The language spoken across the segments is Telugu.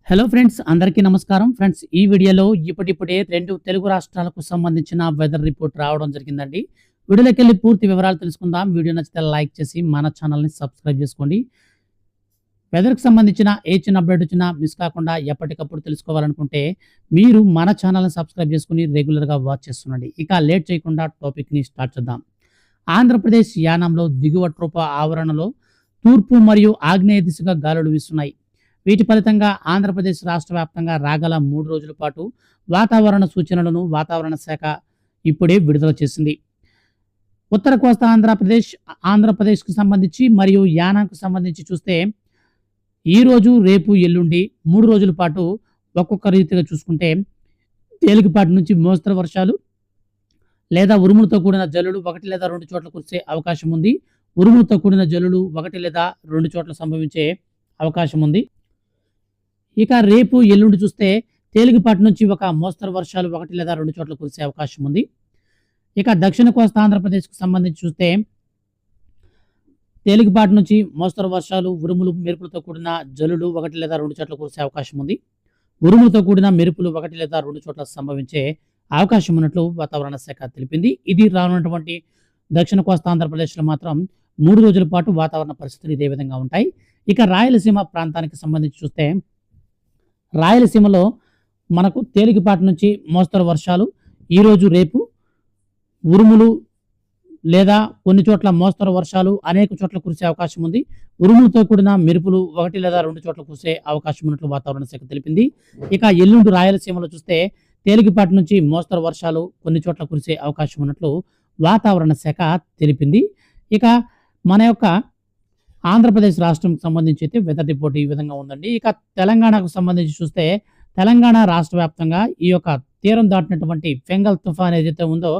హలో ఫ్రెండ్స్, అందరికీ నమస్కారం. ఫ్రెండ్స్, ఈ వీడియోలో ఇప్పటిప్పుడే 2 తెలుగు రాష్ట్రాలకు సంబంధించిన వెదర్ రిపోర్ట్ రావడం జరిగిందండి. వీడియోలోకెళ్ళి పూర్తి వివరాలు తెలుసుకుందాం. వీడియో నచ్చితే లైక్ చేసి మన ఛానల్‌ని సబ్స్క్రైబ్ చేసుకోండి. వెదర్‌కి సంబంధించిన ఏ చిన్న అప్డేట్ వచ్చినా మిస్ కాకుండా ఎప్పటికప్పుడు తెలుసుకోవాలనుకుంటే మీరు మన ఛానల్‌ని సబ్స్క్రైబ్ చేసుకొని రెగ్యులర్‌గా వాచ్ చేస్తుండండి. ఇక లేట్ చేయకుండా టాపిక్‌ని స్టార్ట్ చేద్దాం. ఆంధ్రప్రదేశ్ యానాంలో దిగువ ట్రోప ఆవరణలో తూర్పు మరియు ఆగ్నేయ దిశగా గాలులు వీస్తున్నాయి. వీటి ఫలితంగా ఆంధ్రప్రదేశ్ రాష్ట్ర వ్యాప్తంగా రాగల 3 రోజుల పాటు వాతావరణ సూచనలను వాతావరణ శాఖ ఇప్పుడే విడుదల చేసింది. ఉత్తర కోస్తా ఆంధ్రప్రదేశ్‌కు సంబంధించి మరియు యానాంకు సంబంధించి చూస్తే ఈరోజు, రేపు, ఎల్లుండి 3 రోజుల పాటు ఒక్కొక్క రీతిగా చూసుకుంటే తేలికపాటి నుంచి మోస్తరు వర్షాలు లేదా ఉరుములతో కూడిన జల్లులు 1 లేదా 2 చోట్ల కురిసే అవకాశం ఉంది. ఉరుములతో కూడిన జల్లులు 1 లేదా 2 చోట్ల సంభవించే అవకాశం ఉంది. ఇక రేపు, ఎల్లుండి చూస్తే తేలికపాటి నుంచి ఒక మోస్తరు వర్షాలు 1 లేదా 2 చోట్ల కురిసే అవకాశం ఉంది. ఇక దక్షిణ కోస్తా ఆంధ్రప్రదేశ్‌కు సంబంధించి చూస్తే తేలికపాటి నుంచి మోస్తరు వర్షాలు, ఉరుములు, మెరుపులతో కూడిన జల్లులు 1 లేదా 2 చోట్ల కురిసే అవకాశం ఉంది. ఉరుములతో కూడిన మెరుపులు 1 లేదా 2 చోట్ల సంభవించే అవకాశం ఉన్నట్లు వాతావరణ శాఖ తెలిపింది. ఇది రానున్నటువంటి దక్షిణ కోస్తా ఆంధ్రప్రదేశ్‌లో మాత్రం 3 రోజుల పాటు వాతావరణ పరిస్థితులు ఇదే విధంగా ఉంటాయి. ఇక రాయలసీమ ప్రాంతానికి సంబంధించి చూస్తే రాయలసీమలో మనకు తేలికపాటి నుంచి మోస్తరు వర్షాలు ఈరోజు, రేపు, ఉరుములు లేదా కొన్ని చోట్ల మోస్తరు వర్షాలు అనేక చోట్ల కురిసే అవకాశం ఉంది. ఉరుములతో కూడిన మెరుపులు 1 లేదా 2 చోట్ల కురిసే అవకాశం ఉన్నట్లు వాతావరణ శాఖ తెలిపింది. ఇక ఎల్లుండి రాయలసీమలో చూస్తే తేలికపాటి నుంచి మోస్తరు వర్షాలు కొన్ని చోట్ల కురిసే అవకాశం ఉన్నట్లు వాతావరణ శాఖ తెలిపింది. ఇక మన యొక్క ఆంధ్రప్రదేశ్ రాష్ట్రంకి సంబంధించి అయితే వెదర్ రిపోర్ట్ ఈ విధంగా ఉందండి. ఇక తెలంగాణకు సంబంధించి చూస్తే తెలంగాణ రాష్ట్ర వ్యాప్తంగా ఈ యొక్క తీరం దాటినటువంటి ఫెంగల్ తుఫాన్ ఏదైతే ఉందో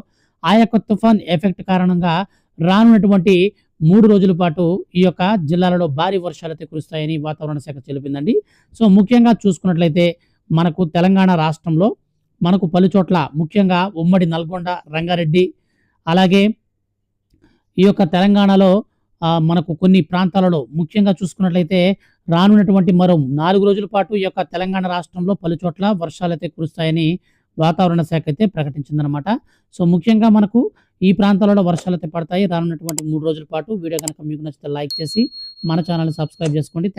ఆ యొక్క తుఫాన్ ఎఫెక్ట్ కారణంగా రానున్నటువంటి 3 రోజుల పాటు ఈ యొక్క జిల్లాలలో భారీ వర్షాలు అయితే కురుస్తాయని వాతావరణ శాఖ తెలిపిందండి. సో ముఖ్యంగా చూసుకున్నట్లయితే మనకు తెలంగాణ రాష్ట్రంలో మనకు పలు చోట్ల ముఖ్యంగా ఉమ్మడి నల్గొండ, రంగారెడ్డి, అలాగే ఈ యొక్క తెలంగాణలో మనకు కొన్ని ప్రాంతాలలో ముఖ్యంగా చూసుకున్నట్లయితే రానున్నటువంటి మరో 4 రోజుల పాటు ఈ యొక్క తెలంగాణ రాష్ట్రంలో పలు చోట్ల వర్షాలైతే కురుస్తాయని వాతావరణ శాఖ అయితే ప్రకటించిందనమాట. సో ముఖ్యంగా మనకు ఈ ప్రాంతాలలో వర్షాలైతే పడతాయి రానున్నటువంటి 3 రోజుల పాటు. వీడియో కనుక మీకు నచ్చితే లైక్ చేసి మన ఛానల్‌ని సబ్స్క్రైబ్ చేసుకోండి.